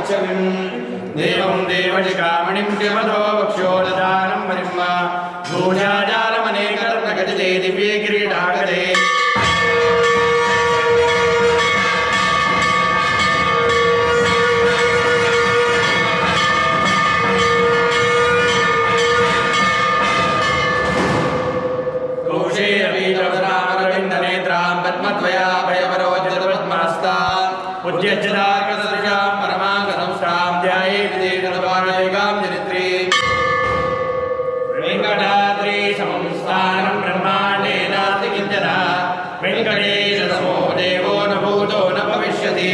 देवं देवशिखामणिं शिवतो वक्षोदधानं वरिं भूषाजालमनेकर्णगजते दिव्ये किरीटागते कौशेरवीजवसनामरविन्दनेत्रां पद्मद्वया भयवरोजतपद्महस्तां उज्ज्यच्चदार्कसदृशां परमाङ्गसंस्थां ध्याये विदेशदवानैकां चरित्रे वेङ्कटाद्रि समं स्थानं ब्रह्माण्डे नास्ति किञ्चन वेङ्कटेशसमो देवो न भूतो न भविष्यति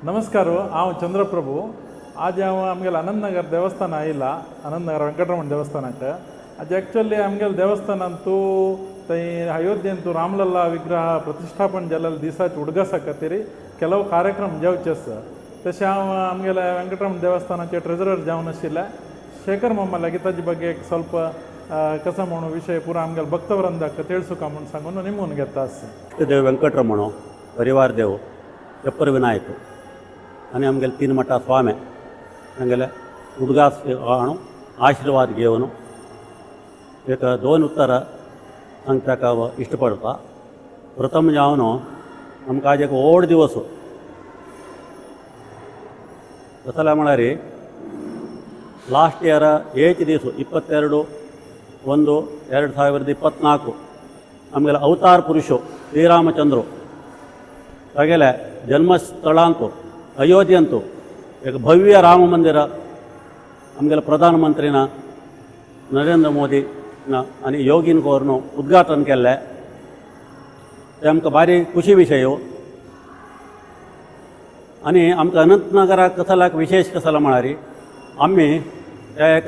नमस्कार हांव चंद्रप्रभू आज हांव आमगेले आनंदनगर देवस्थान आयला आनंदनगर वेंकटरमण देवस्थानाक आज एक्चुअली आमगेले देवस्थानांतू थंय अयोध्येंतू रामलल्ला विग्रह प्रतिष्ठापन जाल्ल्या दिसाचे उडगसा खातीर ಕೆಲವು ಕಾರ್ಯಕ್ರಮ जावचे आसा तशें हांव आमगेले वेंकटरमण देवस्थानाचे ट्रेजरर जावन आशिल्ले शेखर मम्मा लागीं ताजे ಬಗ್ಗೆ ಸ್ವಲ್ಪ कसा म्हणून विषय पुरो आमगेले भक्तवृंदाक ತಿಳಿಸುಕ म्हणून सांगून निमून घेता आसा देव वेंकटरमण परिवार देव पेपर विनायक आणि आमगेले 3 मठा स्वामी आमगेले उदगास आणू आशीर्वाद घेवन एक 2 उत्तर सांगपाक इश्ट पडटा प्रथम जावन आमकां आज एक व्हड दिवस कसले म्हळ्यार लास्ट इयर 8 दीस 22/1/2024 आमगेले अवतार पुरुष श्रीरामचंद्र तागेले जन्मस्थळांतू अयोध्येंतू एक भव्य राम मंदिर आमगेले प्रधानमंत्रीन नरेंद्र मोदी आनी योगीन करून उद्घाटन केल्लें तें आमकां भारी खुशी विशय आनी आमकां अनंतनगराक कसलाक विशेष कसला म्हळ्यार आमी एक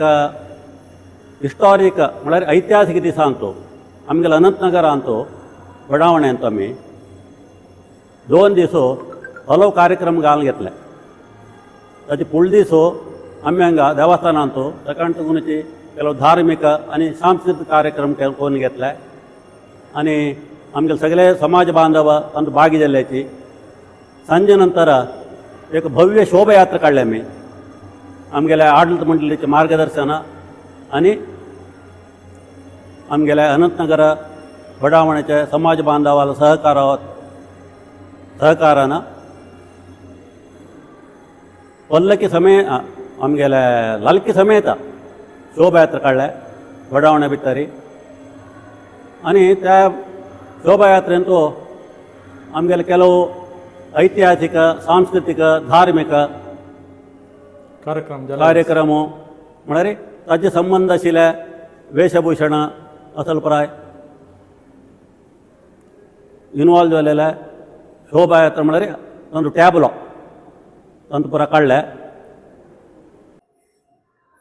हिस्टॉरीक म्हळ्यार ऐतिहासीक दिसांतू आमगेले अनंतनगरांतू बडावण्यांत आमी 2 दीस हलव कार्यक्रम घालून घेतले ताचे फुडले दीस आमी हांगा देवस्थानांतू ताका लागूनची केलो धार्मीक आनी सांस्कृतीक कार्यक्रम करून घेतले आनी आमगेले सगळे समाज बांधव तातूंत भागी जाल्ल्याची सांजे नंतर एक भव्य शोभायात्रा काडली आमी आमगेले आडळत मंडळीचे मार्गदर्शन आनी आमगेले अनंतनगर बडावण्याचे समाज बांधवाल सहकारान पल्लकी समेत आमगेले लालकी समेत शोभायात्रा काडले बडावणे भितरी आनी त्या शोभायात्रेंतू आमगेले केलो ऐतिहासीक सांस्कृतिक धार्मीक कार्यक्रम म्हळ्यार ताजे संबंध आशिल्ले वेशभूषण असल प्राय इन्वॉल्व जाल्ले शोभायात्रा म्हळ्यार तांचो टॅबलो तांचो पुरा काडले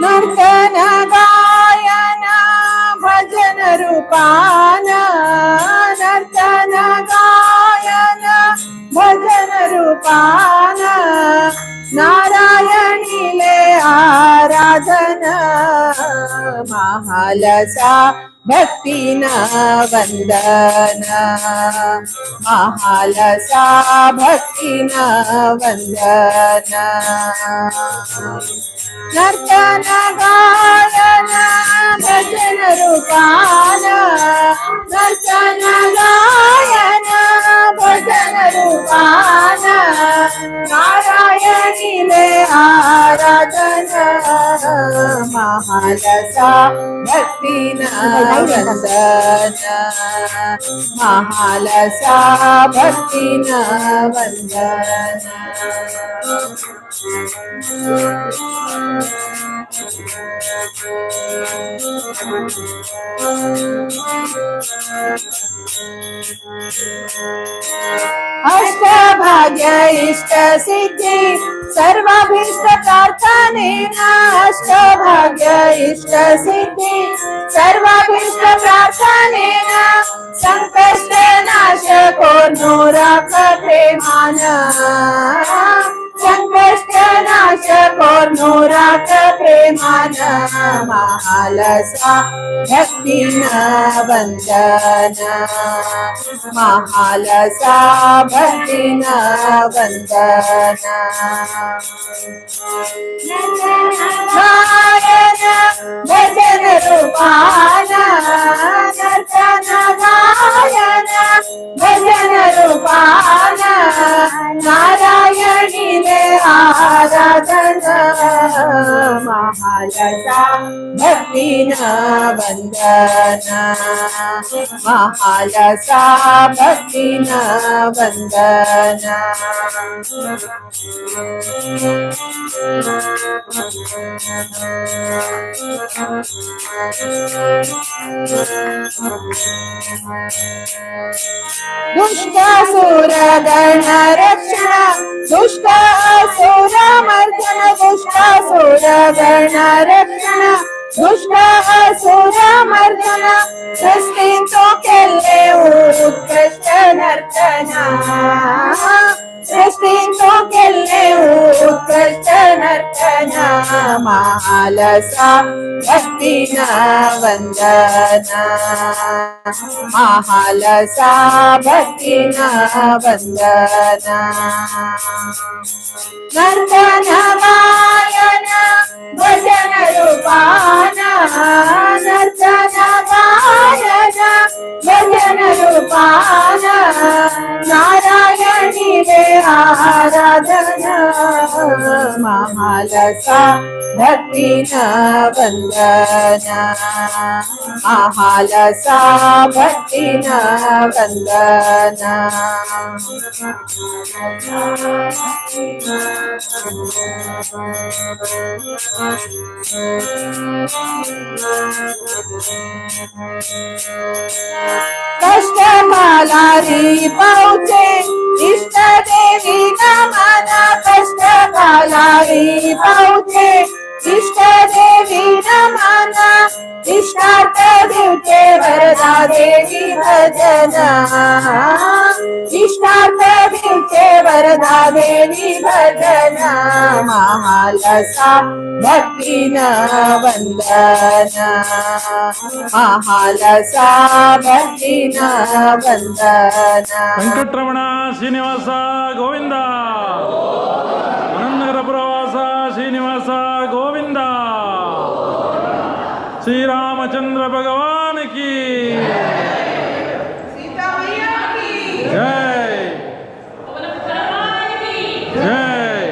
नर्तन गायन भजन रूपान, नर्तन गायन भजन रूपान, नारायणीले आराधन, महालसा भक्तिन वंदन, महालसा भक्तिन वंदन। नर्तन गायन भजन रूपान, नर्तन गायन भजन रूपान, नारायणीले आराधन, महालसा भक्तिन वंदन, महालसा भक्तिन वंदन। अष्टभाग्य इष्ट सिद्धि सर्वाभीष्ट प्रार्थनेन, अष्टभाग्य इष्ट सिद्धि सर्वाभीष्ट प्रार्थनेन, संकष्ट नाशको नूराख प्रेमान, संकष्ट नाशको नूराख प्रेमान, महालसा भक्तिन वंदन, महालसा भक्तिन वंदन। गायन भजन रूपान, नर्तन गायन भजन रूपान, नारायणीले आराधन, महालसा भक्तिन वंदन, महालसा भक्तिन वंदन। दुष्टासुर गण रक्षण, दुष्टासुर मर्दन, दुष्टासुर गण रक्षण, दुष्टासुर मर्दन, सृष्टिंतो केले उत्कृष्ट नर्तन, सृष्टिंतो केले उत्कृष्ट नर्तन, महालसा भक्तिन वंदन, महालसा भक्तिन वंदन। नर्तन गायन भजन रूपान, नर्तन गायन भजन रूपान, नारायणीले आराधन, महालसा भक्तिन वंदन, महालसा भक्तिन वंदन। कष्टकालारी पहुँचे इष्ट देवी नमन, कष्टकालारी पहुँचे इष्ट देवी नमन, इष्टार्थ दिवचे वरदा देवी भजन, इष्टार्थ दिवचे वरदा देवी भजन, महालसा भक्तिन वंदन, महालसा भक्तिन वंदन। ವೆಂಕಟರಮಣ ಶ್ರೀನಿವಾಸ ಗೋವಿಂದ, ಆನಂದನಗರ ಪ್ರವಾಸ ಶ್ರೀನಿವಾಸ ಗೋವಿಂದ, ಶ್ರೀರಾಮಚಂದ್ರ ಭಗವಾನ್ ಕಿ ಜೈ ಜೈ।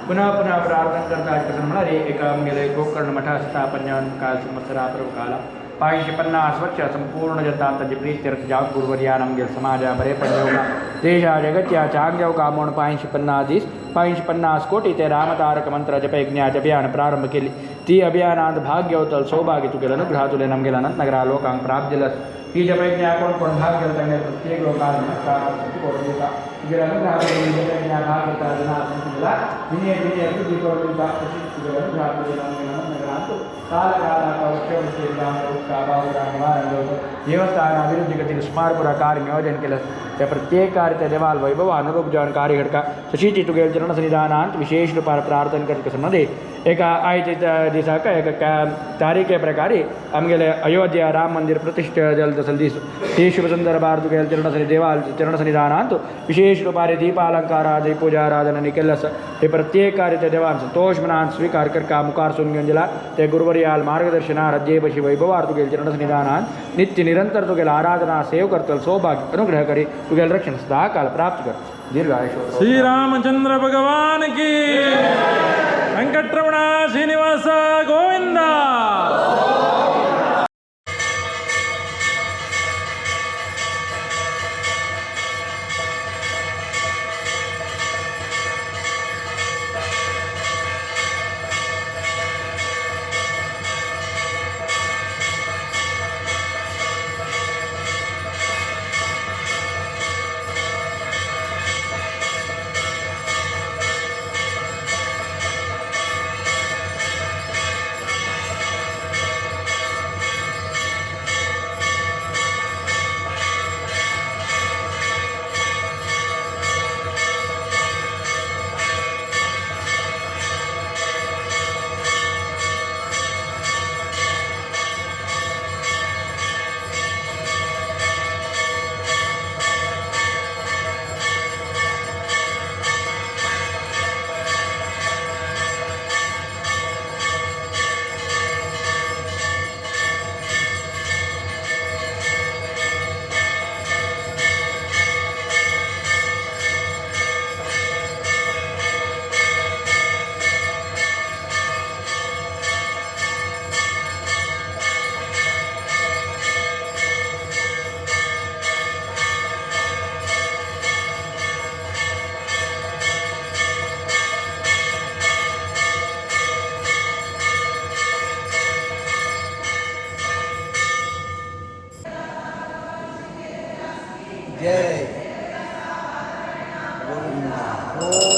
पुनः पुनः प्रार्थना करता है एका गेले गोकर्ण मठ स्थापन्य काल संवत्सरा प्रभुकाला 550 वर्ष संपूर्ण जनता तज प्रीत्यर्थ जाग गुरुवर्यानं गेल समाजा बरे पंजोगा देशा जगत्या चांगव कामोण 550 कोटी ते रामतारक मंत्र जप यज्ञ अभियान प्रारंभ केली ती अभियानात भाग्यवतल सौभाग्य तुगेल अनुग्रह तुले नमगेल अनंत नगरा लोकांग प्राप्त जलस ही जप यज्ञ कोण भाग्य तंगे प्रत्येक लोकांग नमस्कार कोरलेका तुगेल अनुग्रह तुले जप यज्ञ भाग्यता जना संतला दिने दिने बुद्धि कोरलेका तुगेल अनुग्रह तुले नमगेल अनंत नगरा तो काल काल का उत्सव से ग्राम का बावरा निवारण होतो देवस्थान अभिवृद्धी गती स्मारक कार्य नियोजन केलं त्या प्रत्येक कार्य त्या देवाल वैभव अनुरूप जन कार्य घडका तशीच तुगेल चरण सन्निधानांत विशेष रूपात प्रार्थना करत कसमध्ये एका आयच्या दिसाका एका तारीखे प्रकारे आमगेले अयोध्या राम मंदिर प्रतिष्ठा जल दसल दिस ते शुभ संदर्भात तुगेल चरण सन्निधानांत विशेष रूपाने दीपालंकारादी पूजा आराधना निकेलस हे प्रत्येक कार्य त्या देवान संतोष मनात स्वीकार करका मुखार सुनगंजला ते गुरुवर्याल मार्गदर्शना राज्येपशी वैभवार तुगेल चरण सन्निधानांत नित्य निरंतर तुगेल आराधना सेव करतल सौभाग्य अनुग्रह करी तुगेल रक्षण सदा काल प्राप्त कर दीर्घायुष्य श्री रामचंद्र भगवान की वेंकटरमण श्रीनिवास गोविंद जय गोविंदा।